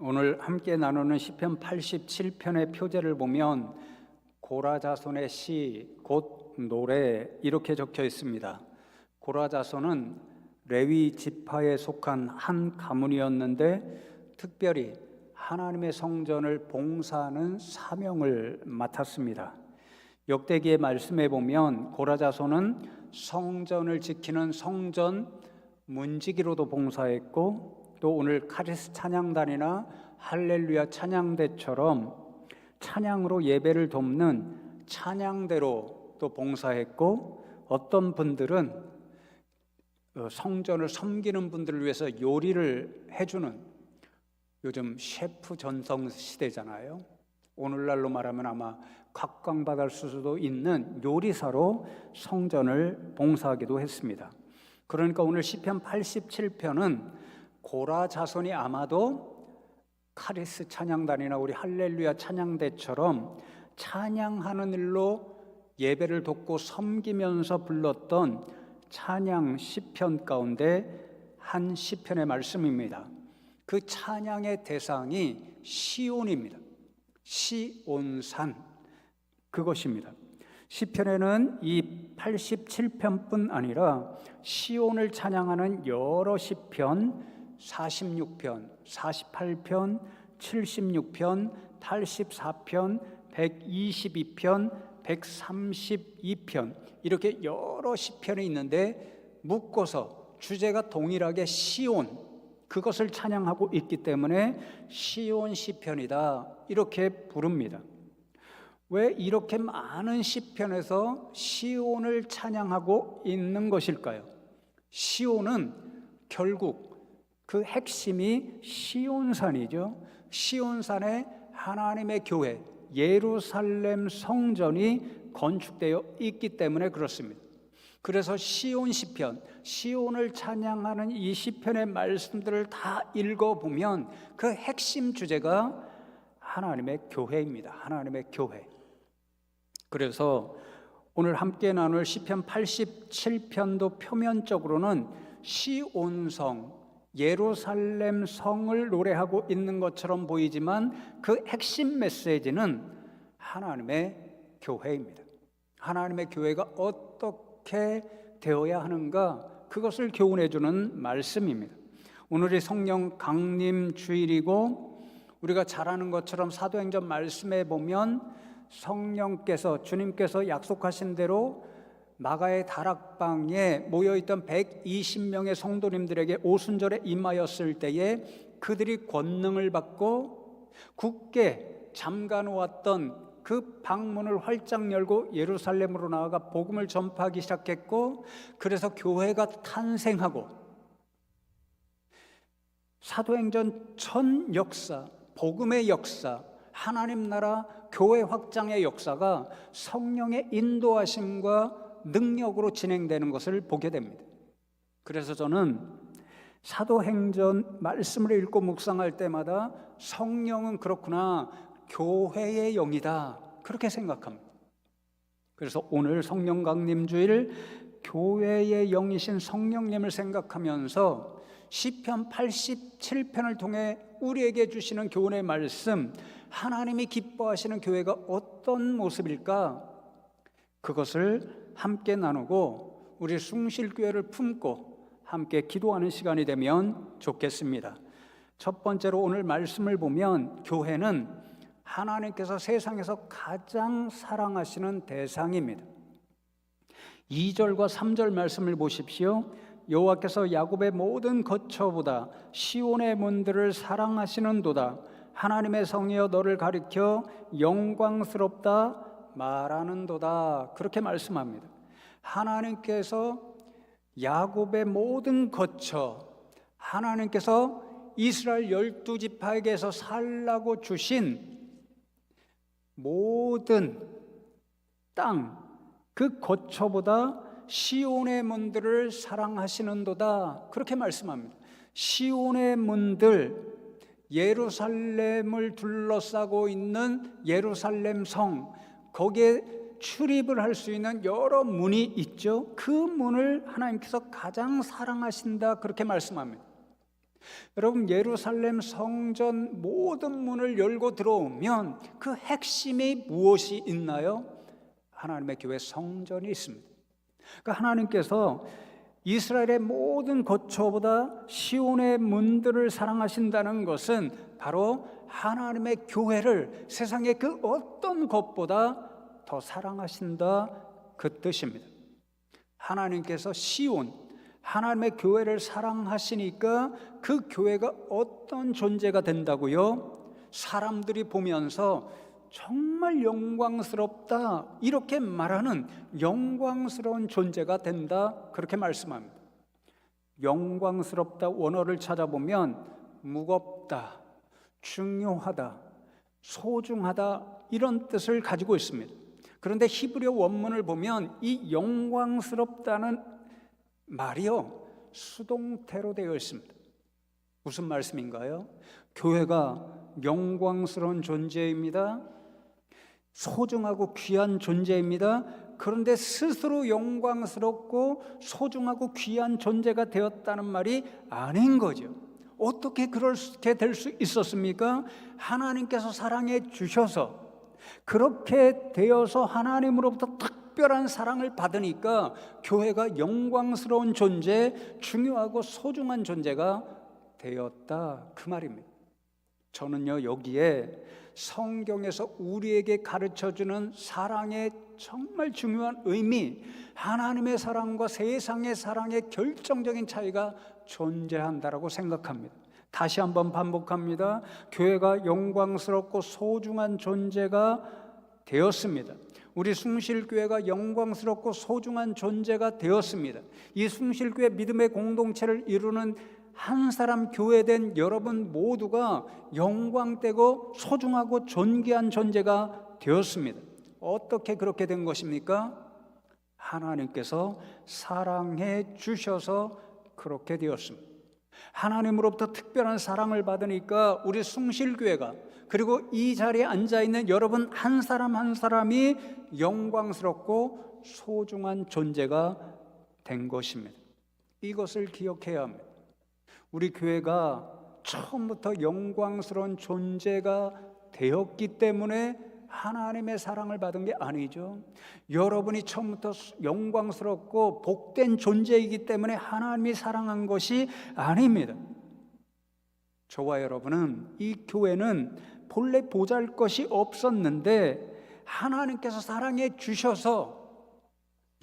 오늘 함께 나누는 시편 87편의 표제를 보면 고라자손의 시, 곧 노래 이렇게 적혀 있습니다. 고라자손은 레위 지파에 속한 한 가문이었는데 특별히 하나님의 성전을 봉사하는 사명을 맡았습니다. 역대기의 말씀에 보면 고라자손은 성전을 지키는 성전 문지기로도 봉사했고, 또 오늘 카리스 찬양단이나 할렐루야 찬양대처럼 찬양으로 예배를 돕는 찬양대로 또 봉사했고, 어떤 분들은 성전을 섬기는 분들을 위해서 요리를 해주는, 요즘 셰프 전성 시대잖아요. 오늘날로 말하면 아마 각광받을 수도 있는 요리사로 성전을 봉사하기도 했습니다. 그러니까 오늘 시편 87편은 고라 자손이 아마도 카리스 찬양단이나 우리 할렐루야 찬양대처럼 찬양하는 일로 예배를 돕고 섬기면서 불렀던 찬양 시편 가운데 한 시편의 말씀입니다. 그 찬양의 대상이 시온입니다. 시온산, 그것입니다. 시편에는 이 87편뿐 아니라 시온을 찬양하는 여러 시편, 46편, 48편, 76편, 84편, 122편, 132편 이렇게 여러 시편이 있는데 묶어서 주제가 동일하게 시온, 그것을 찬양하고 있기 때문에 시온 시편이다 이렇게 부릅니다. 왜 이렇게 많은 시편에서 시온을 찬양하고 있는 것일까요? 시온은 결국 그 핵심이 시온산이죠. 시온산에 하나님의 교회 예루살렘 성전이 건축되어 있기 때문에 그렇습니다. 그래서 시온 시편, 시온을 찬양하는 이 시편의 말씀들을 다 읽어보면 그 핵심 주제가 하나님의 교회입니다. 하나님의 교회. 그래서 오늘 함께 나눌 시편 87편도 표면적으로는 시온성, 예루살렘 성을 노래하고 있는 것처럼 보이지만 그 핵심 메시지는 하나님의 교회입니다. 하나님의 교회가 어떻게 되어야 하는가, 그것을 교훈해 주는 말씀입니다. 오늘이 성령 강림 주일이고 우리가 잘 아는 것처럼 사도행전 말씀에 보면 성령께서, 주님께서 약속하신 대로 마가의 다락방에 모여있던 120명의 성도님들에게 오순절에 임하였을 때에 그들이 권능을 받고 굳게 잠가놓았던 그 방문을 활짝 열고 예루살렘으로 나아가 복음을 전파하기 시작했고, 그래서 교회가 탄생하고 사도행전 전 역사, 복음의 역사, 하나님 나라 교회 확장의 역사가 성령의 인도하심과 능력으로 진행되는 것을 보게 됩니다. 그래서 저는 사도행전 말씀을 읽고 묵상할 때마다 성령은 그렇구나, 교회의 영이다, 그렇게 생각합니다. 그래서 오늘 성령 강림 주일 교회의 영이신 성령님을 생각하면서 시편 87편을 통해 우리에게 주시는 교훈의 말씀, 하나님이 기뻐하시는 교회가 어떤 모습일까, 그것을 함께 나누고 우리 숭실교회를 품고 함께 기도하는 시간이 되면 좋겠습니다. 첫 번째로 오늘 말씀을 보면 교회는 하나님께서 세상에서 가장 사랑하시는 대상입니다. 2절과 3절 말씀을 보십시오. 여호와께서 야곱의 모든 거처보다 시온의 문들을 사랑하시는도다. 하나님의 성이여 너를 가리켜 영광스럽다 말하는도다, 그렇게 말씀합니다. 하나님께서 야곱의 모든 거처, 하나님께서 이스라엘 12지파에게서 살라고 주신 모든 땅, 그 거처보다 시온의 문들을 사랑하시는도다, 그렇게 말씀합니다. 시온의 문들, 예루살렘을 둘러싸고 있는 예루살렘 성, 거기에 출입을 할 수 있는 여러 문이 있죠. 그 문을 하나님께서 가장 사랑하신다, 그렇게 말씀합니다. 여러분, 예루살렘 성전 모든 문을 열고 들어오면 그 핵심이 무엇이 있나요? 하나님의 교회 성전이 있습니다. 그러니까 하나님께서 이스라엘의 모든 거처보다 시온의 문들을 사랑하신다는 것은 바로 하나님의 교회를 세상의 그 어떤 것보다 더 사랑하신다, 그 뜻입니다. 하나님께서 시온, 하나님의 교회를 사랑하시니까 그 교회가 어떤 존재가 된다고요? 사람들이 보면서 정말 영광스럽다, 이렇게 말하는 영광스러운 존재가 된다, 그렇게 말씀합니다. 영광스럽다 원어를 찾아보면 무겁다, 중요하다, 소중하다, 이런 뜻을 가지고 있습니다. 그런데 히브리어 원문을 보면 이 영광스럽다는 말이요, 수동태로 되어 있습니다. 무슨 말씀인가요? 교회가 영광스러운 존재입니다. 소중하고 귀한 존재입니다. 그런데 스스로 영광스럽고 소중하고 귀한 존재가 되었다는 말이 아닌 거죠. 어떻게 그렇게 될 수 있었습니까? 하나님께서 사랑해 주셔서, 그렇게 되어서 하나님으로부터 특별한 사랑을 받으니까 교회가 영광스러운 존재, 중요하고 소중한 존재가 되었다, 그 말입니다. 저는요, 여기에 성경에서 우리에게 가르쳐주는 사랑의 정말 중요한 의미, 하나님의 사랑과 세상의 사랑의 결정적인 차이가 존재한다라고 생각합니다. 다시 한번 반복합니다. 교회가 영광스럽고 소중한 존재가 되었습니다. 우리 숭실교회가 영광스럽고 소중한 존재가 되었습니다. 이 숭실교회 믿음의 공동체를 이루는 한 사람 교회된 여러분 모두가 영광되고 소중하고 존귀한 존재가 되었습니다. 어떻게 그렇게 된 것입니까? 하나님께서 사랑해 주셔서 그렇게 되었습니다. 하나님으로부터 특별한 사랑을 받으니까 우리 숭실교회가, 그리고 이 자리에 앉아있는 여러분 한 사람 한 사람이 영광스럽고 소중한 존재가 된 것입니다. 이것을 기억해야 합니다. 우리 교회가 처음부터 영광스러운 존재가 되었기 때문에 하나님의 사랑을 받은 게 아니죠. 여러분이 처음부터 영광스럽고 복된 존재이기 때문에 하나님이 사랑한 것이 아닙니다. 저와 여러분은, 이 교회는 본래 보잘것이 없었는데 하나님께서 사랑해 주셔서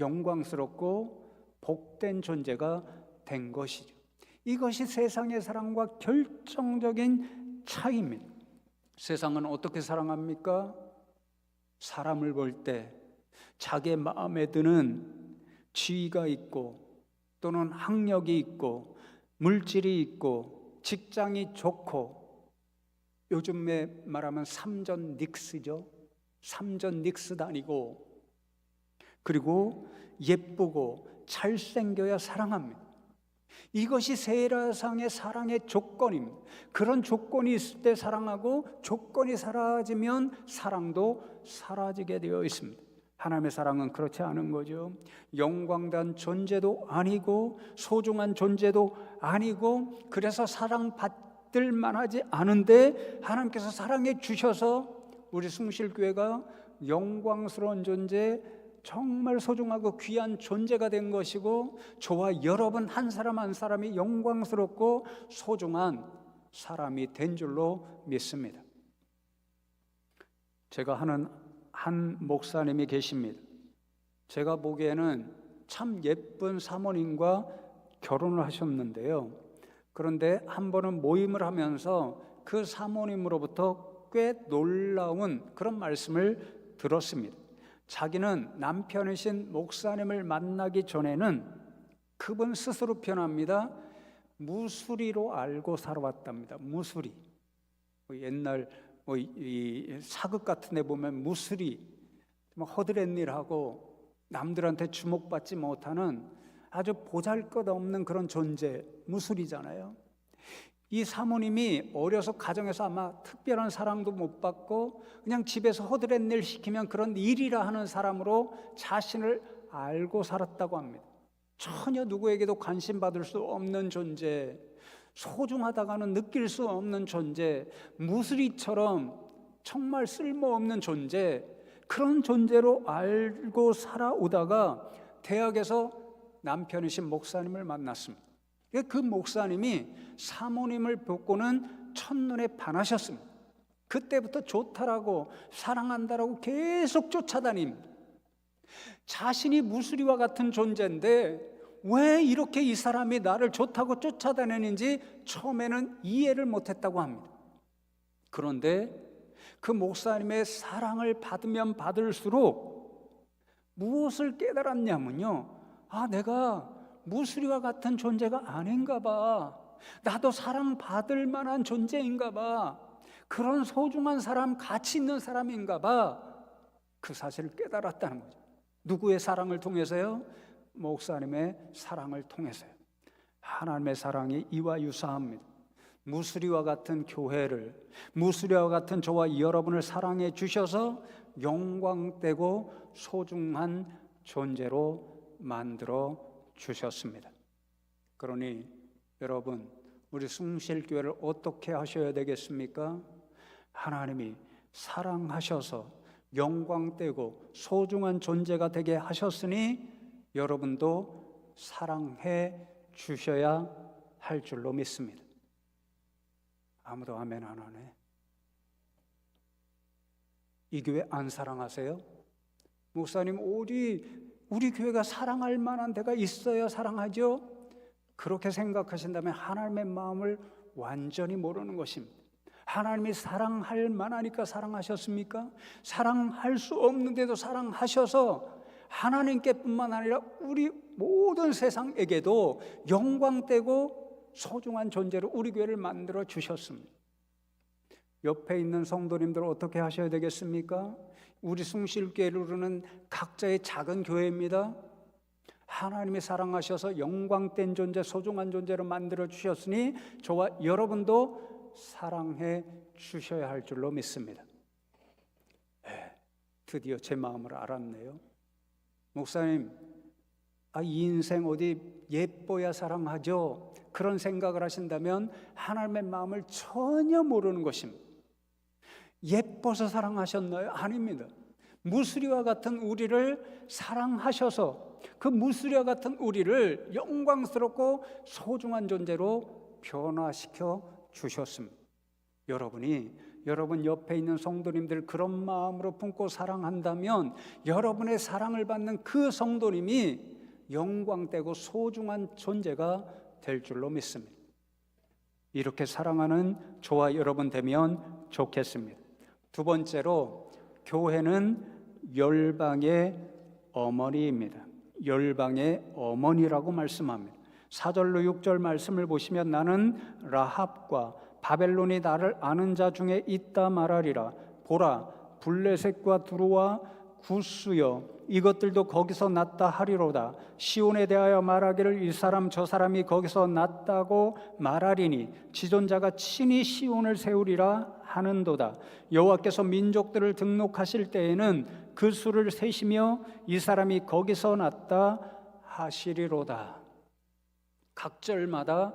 영광스럽고 복된 존재가 된 것이죠. 이것이 세상의 사랑과 결정적인 차이입니다. 세상은 어떻게 사랑합니까? 사람을 볼 때 자기의 마음에 드는 지위가 있고, 또는 학력이 있고, 물질이 있고, 직장이 좋고, 요즘에 말하면 삼전 닉스죠. 삼전 닉스 다니고, 그리고 예쁘고 잘생겨야 사랑합니다. 이것이 세상의 사랑의 조건입니다. 그런 조건이 있을 때 사랑하고, 조건이 사라지면 사랑도 사라지게 되어 있습니다. 하나님의 사랑은 그렇지 않은 거죠. 영광단 존재도 아니고 소중한 존재도 아니고, 그래서 사랑받을 만하지 않은데 하나님께서 사랑해 주셔서 우리 숭실교회가 영광스러운 존재, 정말 소중하고 귀한 존재가 된 것이고, 저와 여러분 한 사람 한 사람이 영광스럽고 소중한 사람이 된 줄로 믿습니다. 제가 하는 한 목사님이 계십니다. 제가 보기에는 참 예쁜 사모님과 결혼을 하셨는데요. 그런데 한 번은 모임을 하면서 그 사모님으로부터 꽤 놀라운 그런 말씀을 들었습니다. 자기는 남편이신 목사님을 만나기 전에는 그분 스스로 표현합니다. 무수리로 알고 살아왔답니다. 무수리. 옛날 이 사극 같은 데 보면 무수리, 허드렛 일하고 남들한테 주목받지 못하는 아주 보잘것없는 그런 존재, 무수리잖아요. 이 사모님이 어려서 가정에서 아마 특별한 사랑도 못 받고 그냥 집에서 허드렛 일 시키면 그런 일이라 하는 사람으로 자신을 알고 살았다고 합니다. 전혀 누구에게도 관심 받을 수 없는 존재, 소중하다가는 느낄 수 없는 존재, 무수리처럼 정말 쓸모없는 존재, 그런 존재로 알고 살아오다가 대학에서 남편이신 목사님을 만났습니다. 그 목사님이 사모님을 보고는 첫눈에 반하셨습니다. 그때부터 좋다라고 사랑한다라고 계속 쫓아다닙니다. 자신이 무수리와 같은 존재인데 왜 이렇게 이 사람이 나를 좋다고 쫓아다니는지 처음에는 이해를 못했다고 합니다. 그런데 그 목사님의 사랑을 받으면 받을수록 무엇을 깨달았냐면요, 내가 무수리와 같은 존재가 아닌가 봐. 나도 사랑받을 만한 존재인가 봐. 그런 소중한 사람, 가치 있는 사람인가 봐. 그 사실을 깨달았다는 거죠. 누구의 사랑을 통해서요? 목사님의 사랑을 통해서요. 하나님의 사랑이 이와 유사합니다. 무수리와 같은 교회를, 무수리와 같은 저와 여러분을 사랑해 주셔서 영광되고 소중한 존재로 만들어 주셨습니다. 그러니 여러분, 우리 숭실교회를 어떻게 하셔야 되겠습니까? 하나님이 사랑하셔서 영광되고 소중한 존재가 되게 하셨으니 여러분도 사랑해 주셔야 할 줄로 믿습니다. 아무도 아멘 안 하네. 이 교회 안 사랑하세요? 목사님, 우리 교회가 사랑할 만한 데가 있어야 사랑하죠? 그렇게 생각하신다면 하나님의 마음을 완전히 모르는 것입니다. 하나님이 사랑할 만하니까 사랑하셨습니까? 사랑할 수 없는데도 사랑하셔서 하나님께뿐만 아니라 우리 모든 세상에게도 영광되고 소중한 존재로 우리 교회를 만들어 주셨습니다. 옆에 있는 성도님들 어떻게 하셔야 되겠습니까? 우리 숭실교회로는 각자의 작은 교회입니다. 하나님이 사랑하셔서 영광된 존재, 소중한 존재로 만들어 주셨으니 저와 여러분도 사랑해 주셔야 할 줄로 믿습니다. 드디어 제 마음을 알았네요. 목사님, 이 인생 어디 예뻐야 사랑하죠? 그런 생각을 하신다면 하나님의 마음을 전혀 모르는 것입니다. 예뻐서 사랑하셨나요? 아닙니다. 무수리와 같은 우리를 사랑하셔서 그 무수리와 같은 우리를 영광스럽고 소중한 존재로 변화시켜 주셨습니다. 여러분 옆에 있는 성도님들 그런 마음으로 품고 사랑한다면 여러분의 사랑을 받는 그 성도님이 영광되고 소중한 존재가 될 줄로 믿습니다. 이렇게 사랑하는 저와 여러분 되면 좋겠습니다. 두 번째로, 교회는 열방의 어머니입니다. 열방의 어머니라고 말씀합니다. 4절로 6절 말씀을 보시면 나는 라합과 바벨론이 나를 아는 자 중에 있다 말하리라. 보라, 블레셋과 두루와 구스여 이것들도 거기서 났다 하리로다. 시온에 대하여 말하기를 이 사람 저 사람이 거기서 났다고 말하리니 지존자가 친히 시온을 세우리라 하는도다. 여호와께서 민족들을 등록하실 때에는 그 수를 세시며 이 사람이 거기서 났다 하시리로다. 각 절마다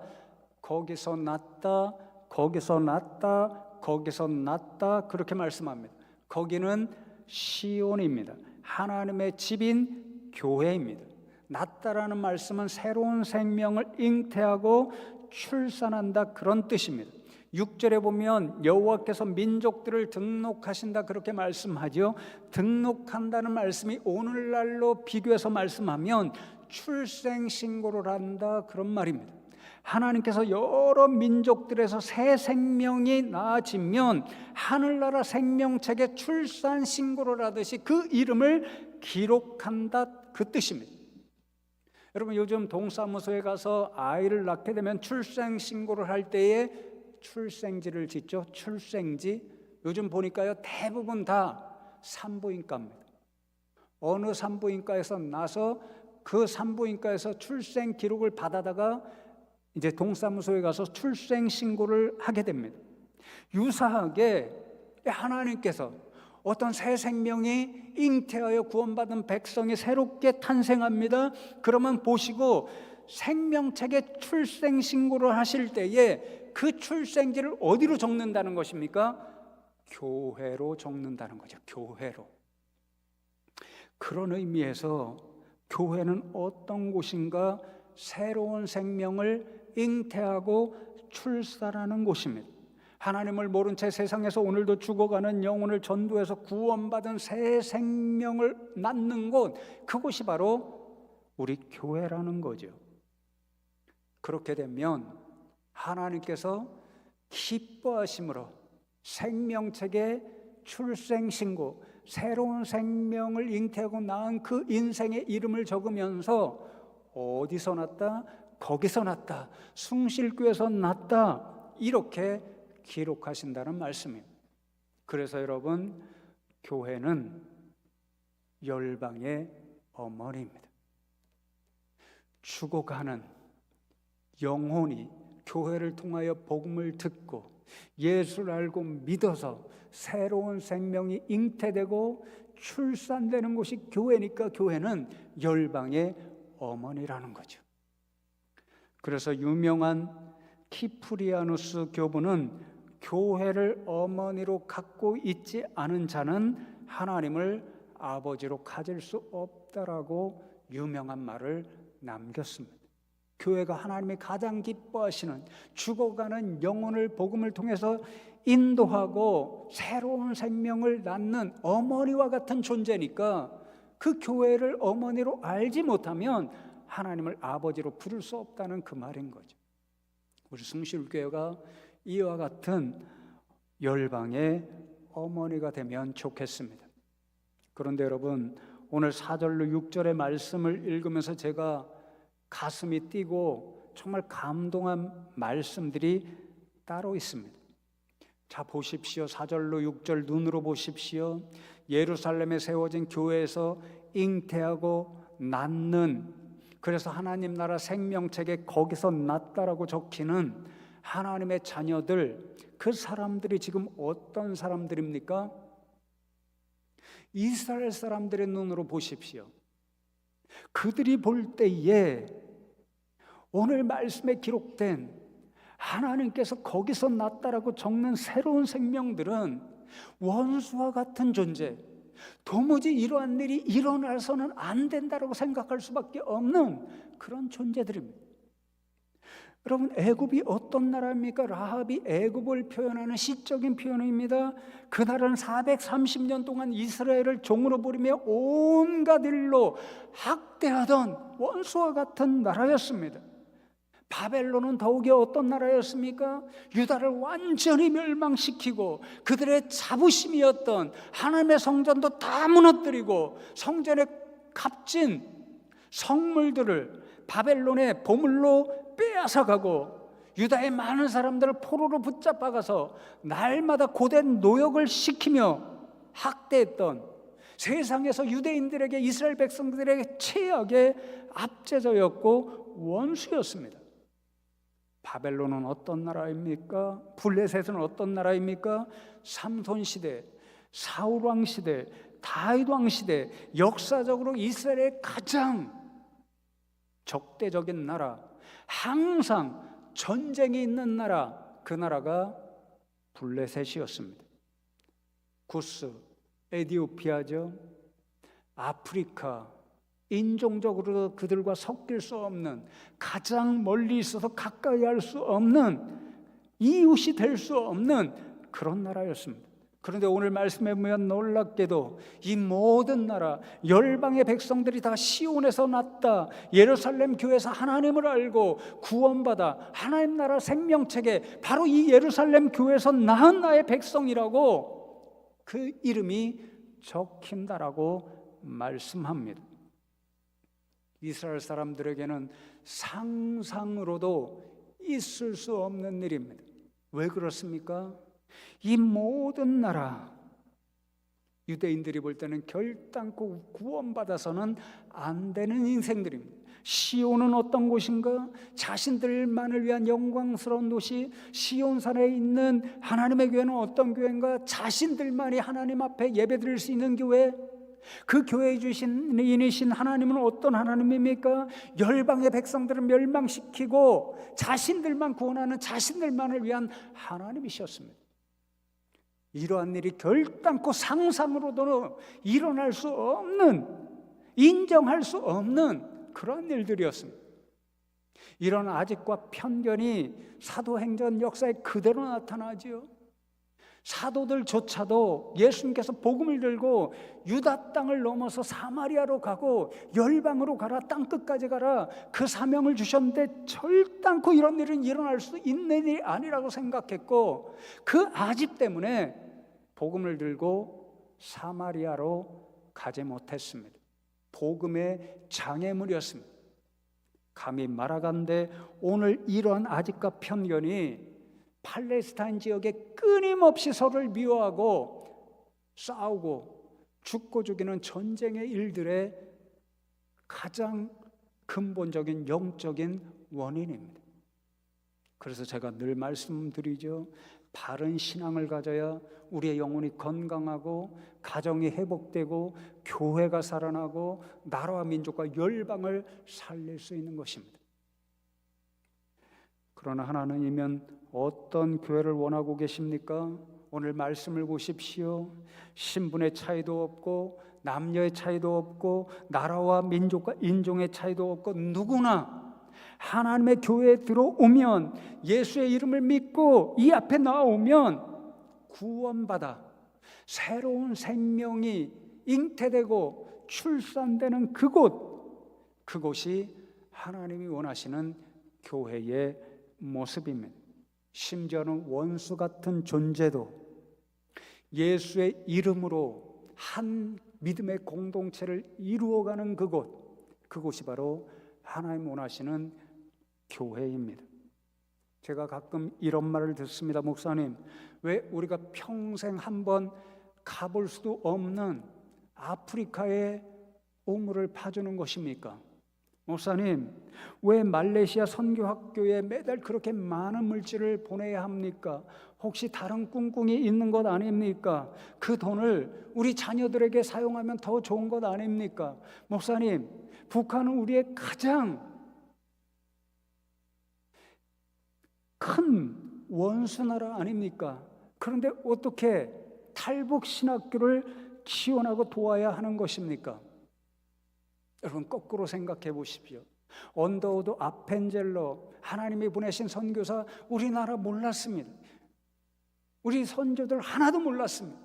거기서 났다, 거기서 났다, 거기서 났다 그렇게 말씀합니다. 거기는 시온입니다. 하나님의 집인 교회입니다. 났다라는 말씀은 새로운 생명을 잉태하고 출산한다 그런 뜻입니다. 6절에 보면 여호와께서 민족들을 등록하신다 그렇게 말씀하죠. 등록한다는 말씀이 오늘날로 비교해서 말씀하면 출생신고를 한다 그런 말입니다. 하나님께서 여러 민족들에서 새 생명이 나아지면 하늘나라 생명책에 출산신고를 하듯이 그 이름을 기록한다 그 뜻입니다. 여러분, 요즘 동사무소에 가서 아이를 낳게 되면 출생신고를 할 때에 출생지를 짓죠. 출생지. 요즘 보니까요 대부분 다 산부인과입니다. 어느 산부인과에서 나서 그 산부인과에서 출생 기록을 받아다가 이제 동사무소에 가서 출생 신고를 하게 됩니다. 유사하게 하나님께서 어떤 새 생명이 잉태하여 구원받은 백성이 새롭게 탄생합니다. 그러면 보시고 생명책에 출생신고를 하실 때에 그 출생지를 어디로 적는다는 것입니까? 교회로 적는다는 거죠. 교회로. 그런 의미에서 교회는 어떤 곳인가? 새로운 생명을 잉태하고 출산하는 곳입니다. 하나님을 모른 채 세상에서 오늘도 죽어가는 영혼을 전도해서 구원받은 새 생명을 낳는 곳, 그곳이 바로 우리 교회라는 거죠. 그렇게 되면 하나님께서 기뻐하심으로 생명책에 출생신고, 새로운 생명을 잉태하고 낳은 그 인생의 이름을 적으면서 어디서 났다? 거기서 났다. 숭실교에서 났다. 이렇게 기록하신다는 말씀입니다. 그래서 여러분, 교회는 열방의 어머니입니다. 죽어가는 영혼이 교회를 통하여 복음을 듣고 예수를 알고 믿어서 새로운 생명이 잉태되고 출산되는 곳이 교회니까 교회는 열방의 어머니라는 거죠. 그래서 유명한 키프리아누스 교부는 교회를 어머니로 갖고 있지 않은 자는 하나님을 아버지로 가질 수 없다라고 유명한 말을 남겼습니다. 교회가 하나님이 가장 기뻐하시는 죽어가는 영혼을 복음을 통해서 인도하고 새로운 생명을 낳는 어머니와 같은 존재니까 그 교회를 어머니로 알지 못하면 하나님을 아버지로 부를 수 없다는 그 말인 거죠. 우리 숭실교회가 이와 같은 열방의 어머니가 되면 좋겠습니다. 그런데 여러분, 오늘 4절로 6절의 말씀을 읽으면서 제가 가슴이 뛰고 정말 감동한 말씀들이 따로 있습니다. 자, 보십시오. 4절로 6절 눈으로 보십시오. 예루살렘에 세워진 교회에서 잉태하고 낳는, 그래서 하나님 나라 생명책에 거기서 낳다라고 적히는 하나님의 자녀들, 그 사람들이 지금 어떤 사람들입니까? 이스라엘 사람들의 눈으로 보십시오. 그들이 볼 때에 오늘 말씀에 기록된 하나님께서 거기서 낳다라고 적는 새로운 생명들은 원수와 같은 존재, 도무지 이러한 일이 일어나서는 안 된다라고 생각할 수밖에 없는 그런 존재들입니다. 여러분, 애굽이 어떤 나라입니까? 라합이 애굽을 표현하는 시적인 표현입니다. 그 나라는 430년 동안 이스라엘을 종으로 부리며 온갖 일로 학대하던 원수와 같은 나라였습니다. 바벨론은 더욱이 어떤 나라였습니까? 유다를 완전히 멸망시키고 그들의 자부심이었던 하나님의 성전도 다 무너뜨리고 성전에 값진 성물들을 바벨론의 보물로 빼앗아가고 유다의 많은 사람들을 포로로 붙잡아가서 날마다 고된 노역을 시키며 학대했던, 세상에서 유대인들에게, 이스라엘 백성들에게 최악의 압제자였고 원수였습니다. 바벨론은 어떤 나라입니까? 블레셋은 어떤 나라입니까? 삼손 시대, 사울 왕 시대, 다윗 왕 시대, 역사적으로 이스라엘의 가장 적대적인 나라, 항상 전쟁이 있는 나라, 그 나라가 블레셋이었습니다. 구스, 에디오피아죠. 아프리카, 인종적으로 그들과 섞일 수 없는, 가장 멀리 있어서 가까이 할 수 없는, 이웃이 될 수 없는 그런 나라였습니다. 그런데 오늘 말씀에 보면 놀랍게도 이 모든 나라, 열방의 백성들이 다 시온에서 났다, 예루살렘 교회에서 하나님을 알고 구원받아 하나님 나라 생명책에 바로 이 예루살렘 교회에서 낳은 나의 백성이라고 그 이름이 적힌다라고 말씀합니다. 이스라엘 사람들에게는 상상으로도 있을 수 없는 일입니다. 왜 그렇습니까? 이 모든 나라, 유대인들이 볼 때는 결단코 구원받아서는 안 되는 인생들입니다. 시온은 어떤 곳인가? 자신들만을 위한 영광스러운 도시, 시온산에 있는 하나님의 교회는 어떤 교회인가? 자신들만이 하나님 앞에 예배드릴 수 있는 교회, 그 교회 주신이신 하나님은 어떤 하나님입니까? 열방의 백성들을 멸망시키고 자신들만 구원하는, 자신들만을 위한 하나님이셨습니다. 이러한 일이 결단코 상상으로도 일어날 수 없는, 인정할 수 없는 그런 일들이었습니다. 이런 아집과 편견이 사도행전 역사에 그대로 나타나지요. 사도들조차도 예수님께서 복음을 들고 유다 땅을 넘어서 사마리아로 가고 열방으로 가라, 땅끝까지 가라, 그 사명을 주셨는데 절단코 이런 일은 일어날 수 있는 일이 아니라고 생각했고, 그 아집 때문에 복음을 들고 사마리아로 가지 못했습니다. 복음의 장애물이었습니다. 감히 말하건대 오늘 이러한 아집과 편견이 팔레스타인 지역에 끊임없이 서로를 미워하고 싸우고 죽고 죽이는 전쟁의 일들의 가장 근본적인 영적인 원인입니다. 그래서 제가 늘 말씀드리죠. 바른 신앙을 가져야 우리의 영혼이 건강하고 가정이 회복되고 교회가 살아나고 나라와 민족과 열방을 살릴 수 있는 것입니다. 그러나 하나님이면 어떤 교회를 원하고 계십니까? 오늘 말씀을 보십시오. 신분의 차이도 없고 남녀의 차이도 없고 나라와 민족과 인종의 차이도 없고 누구나 하나님의 교회에 들어오면, 예수의 이름을 믿고 이 앞에 나오면 구원받아 새로운 생명이 잉태되고 출산되는 그곳이 하나님이 원하시는 교회의 모습입니다. 심지어는 원수 같은 존재도 예수의 이름으로 한 믿음의 공동체를 이루어가는 그곳이 바로 하나님 원하시는 교회입니다. 제가 가끔 이런 말을 듣습니다. 목사님, 왜 우리가 평생 한번 가볼 수도 없는 아프리카의 우물을 파주는 것입니까? 목사님, 왜 말레이시아 선교학교에 매달 그렇게 많은 물질을 보내야 합니까? 혹시 다른 꿍꿍이 있는 것 아닙니까? 그 돈을 우리 자녀들에게 사용하면 더 좋은 것 아닙니까? 목사님, 북한은 우리의 가장 큰 원수 나라 아닙니까? 그런데 어떻게 탈북 신학교를 지원하고 도와야 하는 것입니까? 여러분, 거꾸로 생각해 보십시오. 언더우드 아펜젤러, 하나님이 보내신 선교사, 우리나라 몰랐습니다. 우리 선조들 하나도 몰랐습니다.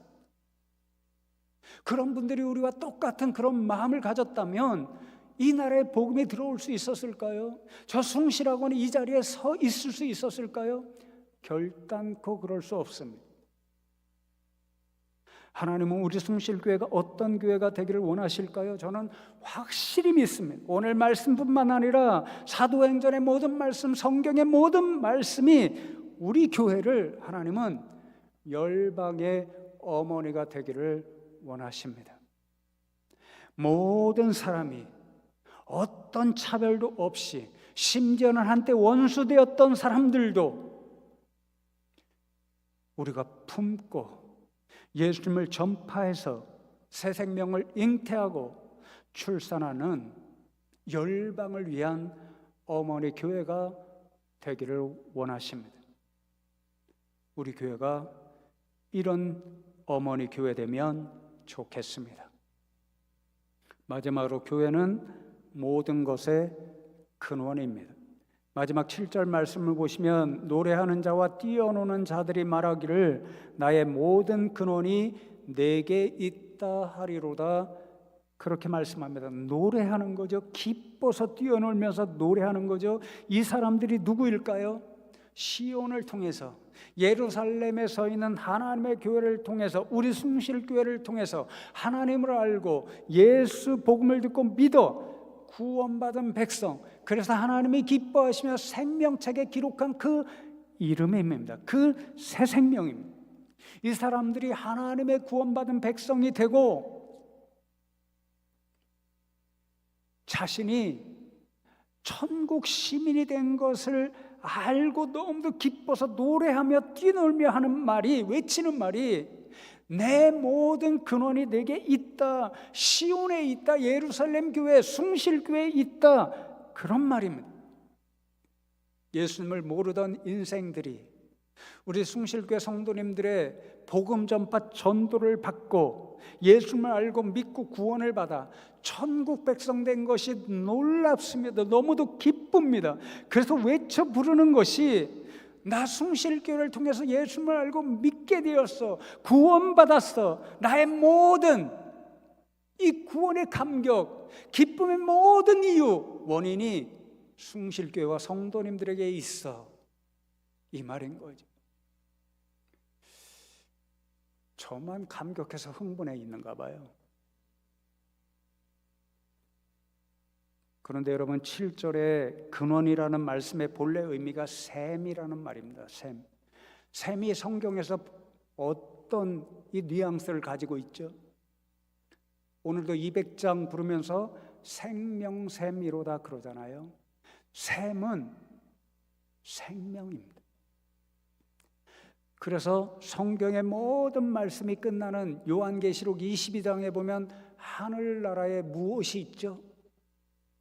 그런 분들이 우리와 똑같은 그런 마음을 가졌다면 이 나라에 복음이 들어올 수 있었을까요? 저 숭실학원이 이 자리에 서 있을 수 있었을까요? 결단코 그럴 수 없습니다. 하나님은 우리 숭실교회가 어떤 교회가 되기를 원하실까요? 저는 확실히 믿습니다. 오늘 말씀뿐만 아니라 사도행전의 모든 말씀, 성경의 모든 말씀이 우리 교회를 하나님은 열방의 어머니가 되기를 원하십니다. 모든 사람이 어떤 차별도 없이, 심지어는 한때 원수되었던 사람들도 우리가 품고 예수님을 전파해서 새 생명을 잉태하고 출산하는 열방을 위한 어머니 교회가 되기를 원하십니다. 우리 교회가 이런 어머니 교회 되면 좋겠습니다. 마지막으로 교회는 모든 것의 근원입니다. 마지막 7절 말씀을 보시면 노래하는 자와 뛰어노는 자들이 말하기를 나의 모든 근원이 내게 있다 하리로다. 그렇게 말씀합니다. 노래하는 거죠. 기뻐서 뛰어놀면서 노래하는 거죠. 이 사람들이 누구일까요? 시온을 통해서, 예루살렘에 서 있는 하나님의 교회를 통해서, 우리 숭실교회를 통해서 하나님을 알고 예수 복음을 듣고 믿어 구원받은 백성, 그래서 하나님이 기뻐하시며 생명책에 기록한 그 이름입니다. 그 새 생명입니다. 이 사람들이 하나님의 구원받은 백성이 되고 자신이 천국 시민이 된 것을 알고 너무도 기뻐서 노래하며 뛰놀며 하는 말이, 외치는 말이 내 모든 근원이 내게 있다. 시온에 있다. 예루살렘 교회, 숭실교회에 있다. 그런 말입니다. 예수님을 모르던 인생들이 우리 숭실교회 성도님들의 복음 전파 전도를 받고 예수님을 알고 믿고 구원을 받아 천국 백성 된 것이 놀랍습니다. 너무도 기쁩니다. 그래서 외쳐 부르는 것이 나 숭실교회를 통해서 예수님을 알고 믿게 되었어. 구원받았어. 나의 모든 이 구원의 감격, 기쁨의 모든 이유, 원인이 숭실교회와 성도님들에게 있어. 이 말인 거죠. 저만 감격해서 흥분해 있는가 봐요. 그런데 여러분, 7절에 근원이라는 말씀의 본래 의미가 샘이라는 말입니다. 샘. 샘이 성경에서 어떤 이 뉘앙스를 가지고 있죠? 오늘도 200장 부르면서 생명샘이로다 그러잖아요. 샘은 생명입니다. 그래서 성경의 모든 말씀이 끝나는 요한계시록 22장에 보면 하늘나라에 무엇이 있죠?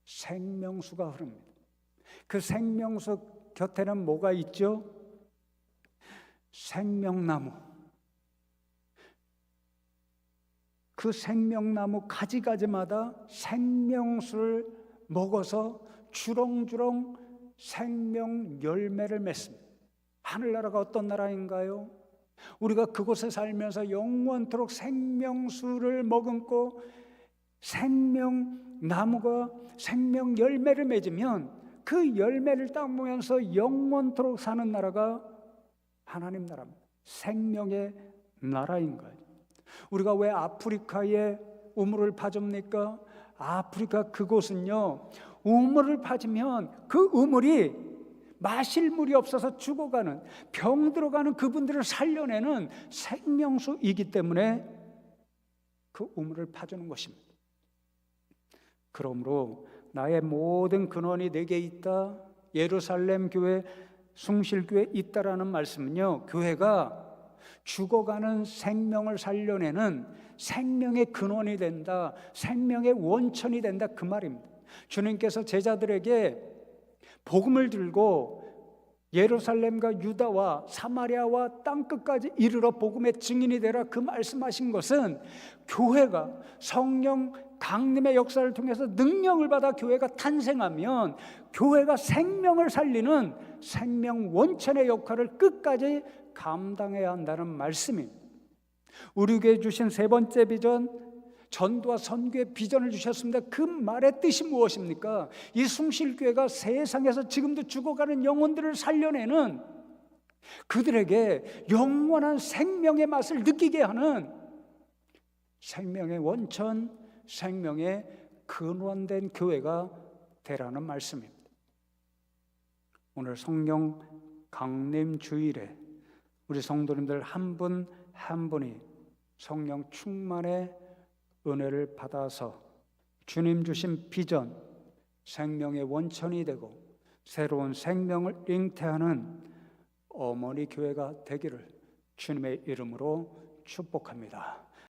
생명수가 흐릅니다. 그 생명수 곁에는 뭐가 있죠? 생명나무. 그 생명나무 가지가지마다 생명수를 먹어서 주렁주렁 생명 열매를 맺습니다. 하늘나라가 어떤 나라인가요? 우리가 그곳에 살면서 영원토록 생명수를 머금고 생명나무가 생명 열매를 맺으면 그 열매를 따보면서 영원토록 사는 나라가 하나님 나라입니다. 생명의 나라인 거예요. 우리가 왜 아프리카에 우물을 파줍니까? 아프리카 그곳은요, 우물을 파주면 그 우물이 마실 물이 없어서 죽어가는, 병 들어가는 그분들을 살려내는 생명수이기 때문에 그 우물을 파주는 것입니다. 그러므로 나의 모든 근원이 내게 있다. 예루살렘 교회, 숭실교회에 있다라는 말씀은요, 교회가 죽어가는 생명을 살려내는 생명의 근원이 된다, 생명의 원천이 된다, 그 말입니다. 주님께서 제자들에게 복음을 들고 예루살렘과 유다와 사마리아와 땅끝까지 이르러 복음의 증인이 되라, 그 말씀하신 것은 교회가 성령 강림의 역사를 통해서 능력을 받아 교회가 탄생하면 교회가 생명을 살리는 생명 원천의 역할을 끝까지 감당해야 한다는 말씀입니다. 우리에게 주신 세 번째 비전, 전도와 선교의 비전을 주셨습니다. 그 말의 뜻이 무엇입니까? 이 숭실교회가 세상에서 지금도 죽어가는 영혼들을 살려내는, 그들에게 영원한 생명의 맛을 느끼게 하는 생명의 원천, 생명의 근원된 교회가 되라는 말씀입니다. 오늘 성령 강림 주일에 우리 성도님들 한 분 한 분이 성령 충만의 은혜를 받아서 주님 주신 비전, 생명의 원천이 되고 새로운 생명을 잉태하는 어머니 교회가 되기를 주님의 이름으로 축복합니다.